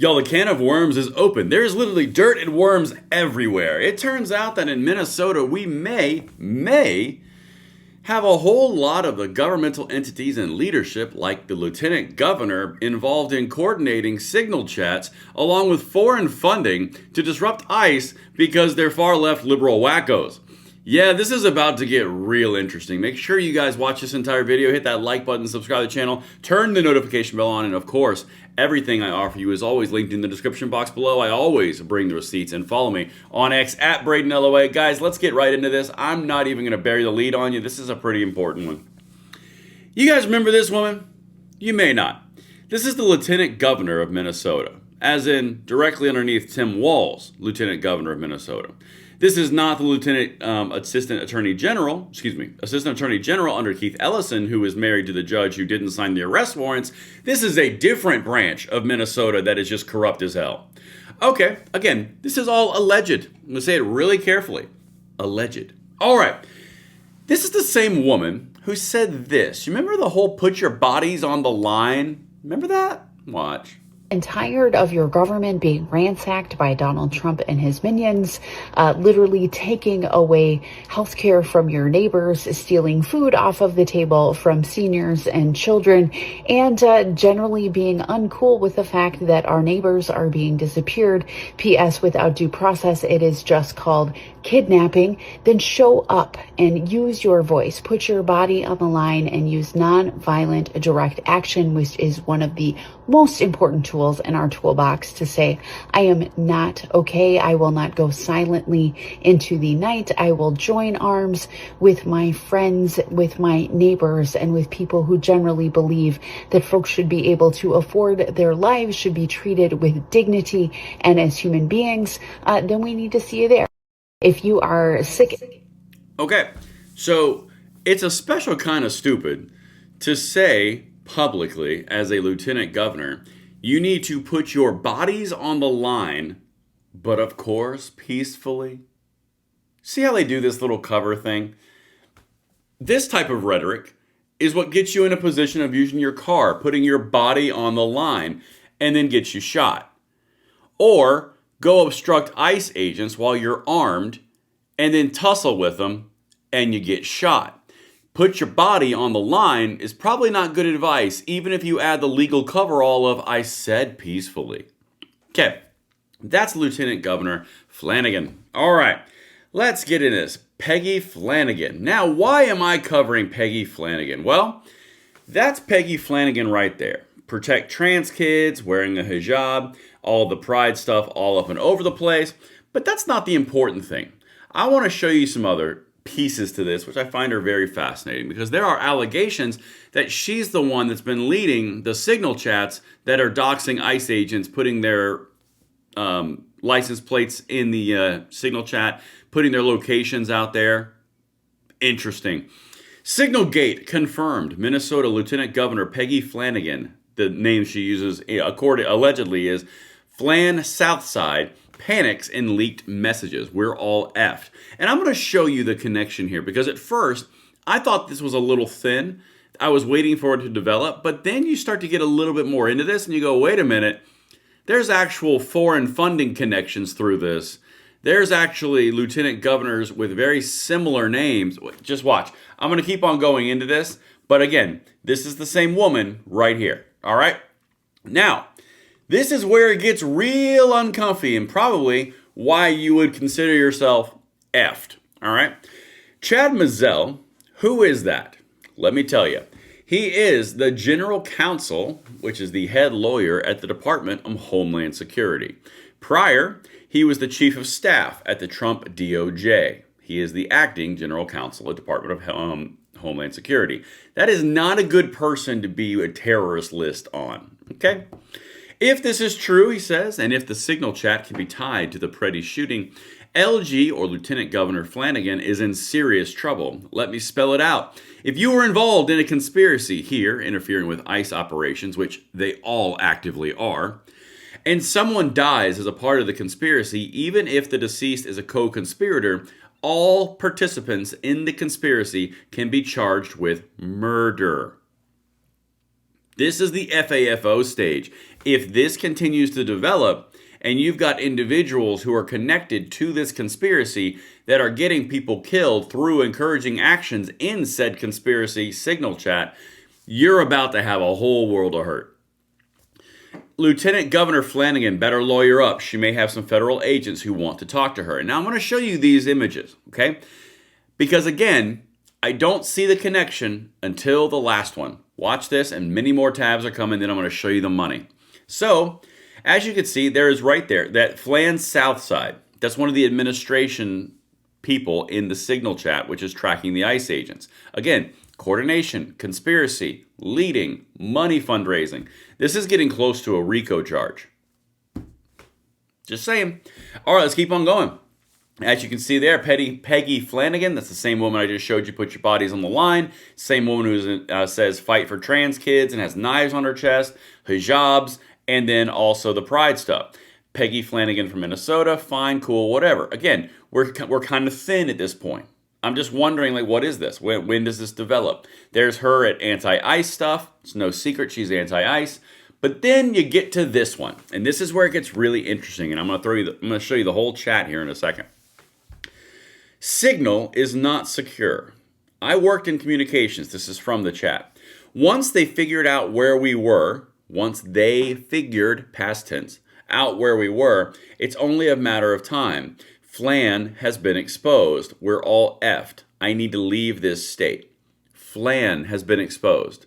Y'all, the can of worms is open. There's literally dirt and worms everywhere. It turns out that in Minnesota, we may have a whole lot of the governmental entities and leadership, like the lieutenant governor, involved in coordinating signal chats along with foreign funding to disrupt ICE because they're far left liberal wackos. Yeah, this is about to get real interesting. Make sure you guys watch this entire video, hit that like button, subscribe to the channel, turn the notification bell on, and of course, everything I offer you is always linked in the description box below. I always bring the receipts, and follow me on X at Braden LOA. Guys, let's get right into this. I'm not even going to bury the lead on you. This is a pretty important one. You guys remember this woman? You may not. This is the Lieutenant Governor of Minnesota, as in directly underneath Tim Walz, Lieutenant Governor of Minnesota. This is not the Assistant Attorney General under Keith Ellison, who is married to the judge who didn't sign the arrest warrants. This is a different branch of Minnesota that is just corrupt as hell. Okay, again, this is all alleged. I'm going to say it really carefully. Alleged. All right. This is the same woman who said this. You remember the whole put your bodies on the line? Remember that? Watch. And tired of your government being ransacked by Donald Trump and his minions, literally taking away healthcare from your neighbors, stealing food off of the table from seniors and children, and generally being uncool with the fact that our neighbors are being disappeared. P.S. Without due process, it is just called kidnapping. Then show up and use your voice, put your body on the line, and use non-violent direct action, which is one of the most important tools in our toolbox to say, I am not okay. I will not go silently into the night. I will join arms with my friends, with my neighbors, and with people who generally believe that folks should be able to afford their lives, should be treated with dignity and as human beings. Then we need to see you there. If you are sick. Okay, so it's a special kind of stupid to say publicly as a lieutenant governor, you need to put your bodies on the line, but of course, peacefully. See how they do this little cover thing? This type of rhetoric is what gets you in a position of using your car, putting your body on the line, and then gets you shot. Or go obstruct ICE agents while you're armed, and then tussle with them, and you get shot. Put your body on the line is probably not good advice, even if you add the legal coverall of I said peacefully. Okay, that's Lieutenant Governor Flanagan. All right, let's get into this. Peggy Flanagan. Now, why am I covering Peggy Flanagan? Well, that's Peggy Flanagan right there. Protect trans kids, wearing a hijab, all the pride stuff all up and over the place. But that's not the important thing. I want to show you some other pieces to this, which I find are very fascinating, because there are allegations that she's the one that's been leading the signal chats that are doxing ICE agents, putting their license plates in the signal chat, putting their locations out there. Interesting. Signalgate confirmed. Minnesota Lieutenant Governor Peggy Flanagan, the name she uses allegedly is Flan Southside, panics in leaked messages. We're all effed. And I'm going to show you the connection here, because at first I thought this was a little thin. I was waiting for it to develop, but then you start to get a little bit more into this and you go, wait a minute, there's actual foreign funding connections through this. There's actually lieutenant governors with very similar names. Just watch. I'm going to keep on going into this, but again, this is the same woman right here. All right? Now, this is where it gets real uncomfy, and probably why you would consider yourself effed. All right? Chad Mazzell, who is that? Let me tell you. He is the general counsel, which is the head lawyer at the Department of Homeland Security. Prior, he was the chief of staff at the Trump DOJ. He is the acting general counsel at the Department of Homeland Security. That is not a good person to be a terrorist list on. Okay? If this is true, he says, and if the signal chat can be tied to the Preddy shooting, LG, or Lieutenant Governor Flanagan, is in serious trouble. Let me spell it out. If you were involved in a conspiracy here, interfering with ICE operations, which they all actively are, and someone dies as a part of the conspiracy, even if the deceased is a co-conspirator, all participants in the conspiracy can be charged with murder. This is the FAFO stage. if this continues to develop and you've got individuals who are connected to this conspiracy that are getting people killed through encouraging actions in said conspiracy signal chat, you're about to have a whole world of hurt. Lieutenant Governor Flanagan better lawyer up. She may have some federal agents who want to talk to her. And now I'm going to show you these images, okay? Because again, I don't see the connection until the last one. Watch this, and many more tabs are coming, then I'm going to show you the money. So, as you can see, there is right there, that Flan South Side. That's one of the administration people in the signal chat, which is tracking the ICE agents. Again, coordination, conspiracy, leading, money fundraising. This is getting close to a RICO charge. Just saying. All right, let's keep on going. As you can see there, Peggy Flanagan, that's the same woman I just showed you, put your bodies on the line. Same woman who says fight for trans kids and has knives on her chest, hijabs, and then also the pride stuff. Peggy Flanagan from Minnesota, fine, cool, whatever. Again, we're kind of thin at this point. I'm just wondering, like, what is this? When does this develop? There's her at anti-ICE stuff. It's no secret she's anti-ICE. But then you get to this one, and this is where it gets really interesting. And I'm going to show you the whole chat here in a second. Signal is not secure. I worked in communications. This is from the chat. Once they figured out where we were, past tense, out where we were, it's only a matter of time. Flan has been exposed. We're all effed. I need to leave this state. Flan has been exposed.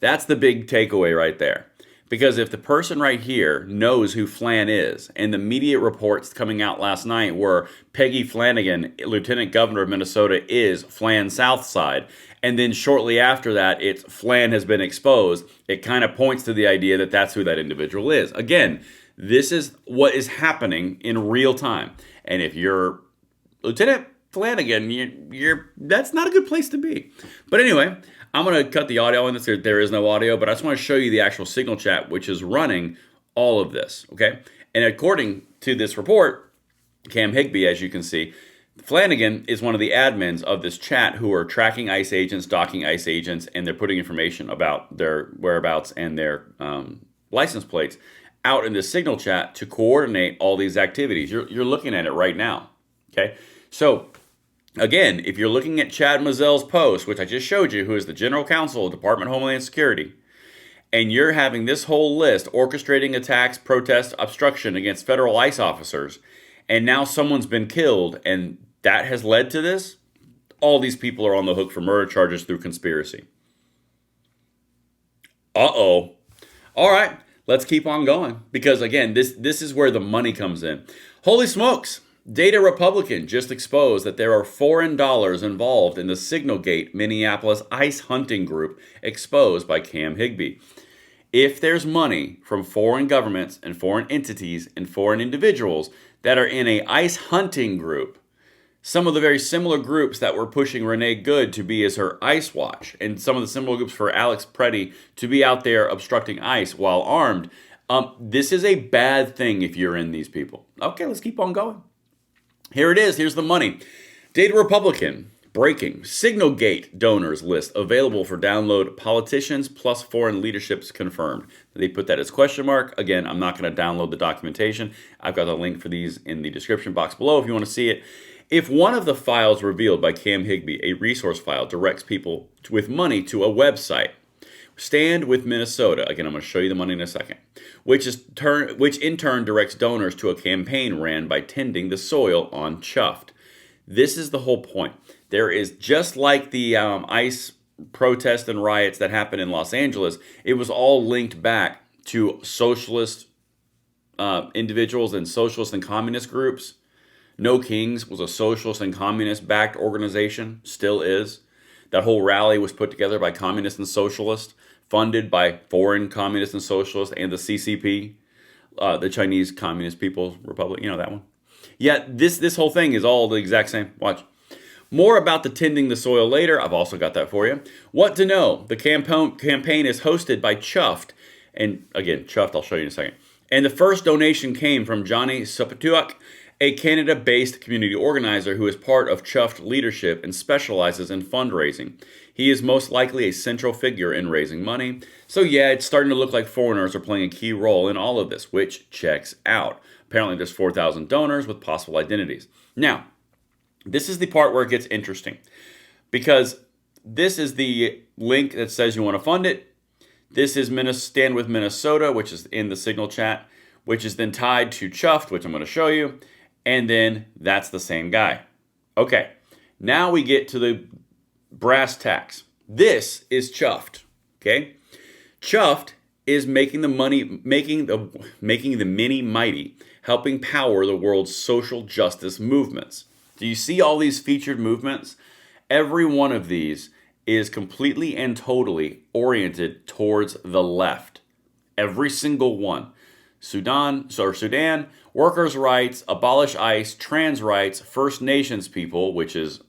That's the big takeaway right there. Because if the person right here knows who Flan is, and the media reports coming out last night were Peggy Flanagan, Lieutenant Governor of Minnesota, is Flan Southside, and then shortly after that, it's Flan has been exposed, it kind of points to the idea that that's who that individual is. Again, this is what is happening in real time. And if you're Lieutenant Flanagan, that's not a good place to be. But anyway, I'm going to cut the audio in this. There is no audio, but I just want to show you the actual signal chat, which is running all of this, okay? And according to this report, Cam Higbee, as you can see, Flanagan is one of the admins of this chat who are tracking ICE agents, docking ICE agents, and they're putting information about their whereabouts and their license plates out in the signal chat to coordinate all these activities. You're looking at it right now, okay? So, again, if you're looking at Chad Mazel's post, which I just showed you, who is the General Counsel of Department of Homeland Security, and you're having this whole list, orchestrating attacks, protests, obstruction against federal ICE officers, and now someone's been killed, and that has led to this, all these people are on the hook for murder charges through conspiracy. Uh-oh. All right, let's keep on going. Because, again, this is where the money comes in. Holy smokes. Data Republican just exposed that there are foreign dollars involved in the Signalgate Minneapolis ICE hunting group exposed by Cam Higbee. If there's money from foreign governments and foreign entities and foreign individuals that are in a ICE hunting group, some of the very similar groups that were pushing Renee Good to be as her ICE watch, and some of the similar groups for Alex Preddy to be out there obstructing ICE while armed, this is a bad thing if you're in these people. Okay, let's keep on going. Here it is. Here's the money. Data Republican. Breaking. Signalgate donors list available for download. Politicians plus foreign leaderships confirmed. They put that as question mark. Again, I'm not going to download the documentation. I've got a link for these in the description box below if you want to see it. If one of the files revealed by Cam Higbee, a resource file, directs people with money to a website, Stand with Minnesota. Again, I'm going to show you the money in a second. Which in turn directs donors to a campaign ran by tending the soil on Chuffed. This is the whole point. There is, just like the ICE protests and riots that happened in Los Angeles, it was all linked back to socialist individuals and socialist and communist groups. No Kings was a socialist and communist-backed organization, still is. That whole rally was put together by communists and socialists, funded by foreign communists and socialists and the CCP, the Chinese Communist People's Republic, you know that one. Yet this whole thing is all the exact same. Watch. More about the tending the soil later. I've also got that for you. What to know. The campaign is hosted by Chuffed. And again, Chuffed, I'll show you in a second. And the first donation came from Johnny Supatuak a Canada-based community organizer who is part of Chuffed leadership and specializes in fundraising. He is most likely a central figure in raising money. So yeah, it's starting to look like foreigners are playing a key role in all of this, which checks out. Apparently there's 4,000 donors with possible identities. Now, this is the part where it gets interesting, because this is the link that says you want to fund it. This is Stand With Minnesota, which is in the Signal chat, which is then tied to Chuffed, which I'm going to show you. And then that's the same guy. Okay, now we get to the brass tacks. This is Chuffed. Okay, Chuffed is making the money, making the many mighty, helping power the world's social justice movements. Do you see all these featured movements? Every one of these is completely and totally oriented towards the left. Every single one. Sudan, workers' rights, abolish ICE, trans rights, First Nations people, which is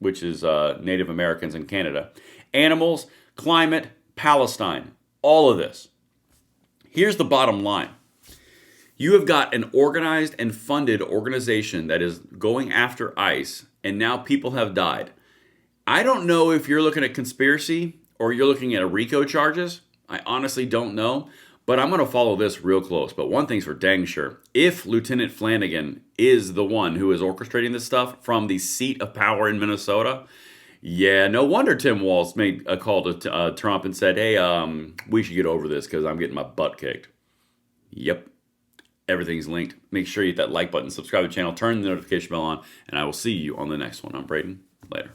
Native Americans in Canada, animals, climate, Palestine, all of this. Here's the bottom line. You have got an organized and funded organization that is going after ICE, and now people have died. I don't know if you're looking at conspiracy or you're looking at RICO charges. I honestly don't know, but I'm going to follow this real close. But one thing's for dang sure. If Lieutenant Flanagan is the one who is orchestrating this stuff from the seat of power in Minnesota, yeah, no wonder Tim Walz made a call to Trump and said, hey, we should get over this because I'm getting my butt kicked. Yep. Everything's linked. Make sure you hit that like button, subscribe to the channel, turn the notification bell on, and I will see you on the next one. I'm Braden. Later.